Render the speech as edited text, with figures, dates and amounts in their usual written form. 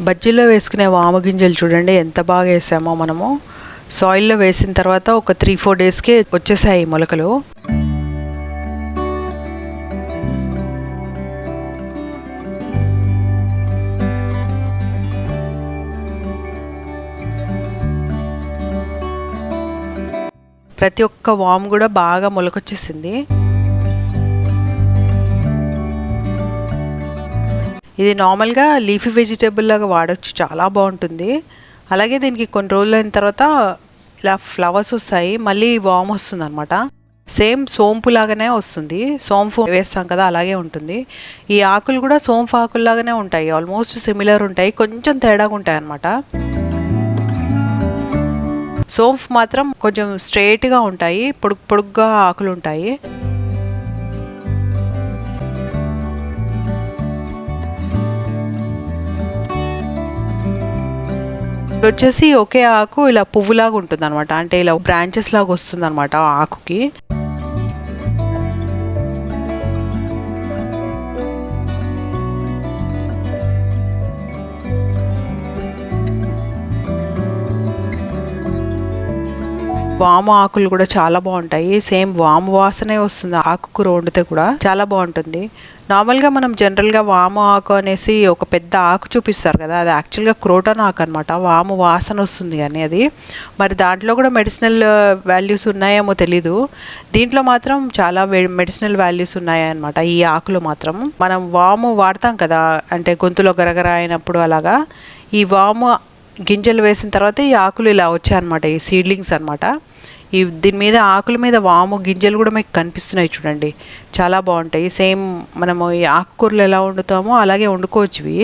బజ్జీలో వేసుకునే వాము గింజలు చూడండి ఎంత బాగా వేసామో మనము. సాయిల్లో వేసిన తర్వాత ఒక 3-4 డేస్కే వచ్చేసాయి మొలకలు. ప్రతి ఒక్క వాము కూడా బాగా మొలకొచ్చేసింది. ఇది నార్మల్గా లీఫీ వెజిటేబుల్ లాగా వాడచ్చు, చాలా బాగుంటుంది. అలాగే దీనికి కొన్ని రోజులు అయిన తర్వాత ఇలా ఫ్లవర్స్ వస్తాయి, మళ్ళీ వామ్ వస్తుంది అనమాట. సేమ్ సోంపు లాగానే వస్తుంది, సోంపు వేస్తాం కదా అలాగే ఉంటుంది. ఈ ఆకులు కూడా సోంపు ఆకుల్లాగానే ఉంటాయి, ఆల్మోస్ట్ సిమిలర్ ఉంటాయి, కొంచెం తేడాగా ఉంటాయి అనమాట. సోంపు మాత్రం కొంచెం స్ట్రైట్గా ఉంటాయి, పొడుగు పొడుగ్గా ఆకులు ఉంటాయి. వచ్చేసి ఒకే ఆకు ఇలా పువ్వులాగా ఉంటుంది అనమాట, అంటే ఇలా బ్రాంచెస్ లాగా వస్తుంది అనమాట ఆకుకి. వాము ఆకులు కూడా చాలా బాగుంటాయి, సేమ్ వాము వాసనే వస్తుంది ఆకుకూర వండితే కూడా చాలా బాగుంటుంది. నార్మల్గా మనం జనరల్గా వాము ఆకు అనేసి ఒక పెద్ద ఆకు చూపిస్తారు కదా, అది యాక్చువల్గా క్రోటన్ ఆకు అనమాట, వాము వాసన వస్తుంది కానీ అది. మరి దాంట్లో కూడా మెడిసినల్ వాల్యూస్ ఉన్నాయేమో తెలీదు, దీంట్లో మాత్రం చాలా మెడిసినల్ వాల్యూస్ ఉన్నాయన్నమాట ఈ ఆకులు మాత్రం. మనం వాము వాడతాం కదా, అంటే గొంతులో గరగర అయినప్పుడు అలాగా, ఈ వాము గింజలు వేసిన తర్వాత ఈ ఆకులు ఇలా వచ్చాయన్నమాట, ఈ సీడ్లింగ్స్ అనమాట. దీని మీద ఆకుల మీద వాము గింజలు కూడా మీకు కనిపిస్తున్నాయి చూడండి, చాలా బాగుంటాయి. సేమ్ మనము ఈ ఆకుకూరలు ఎలా వండుతామో అలాగే వండుకోవచ్చు ఇవి.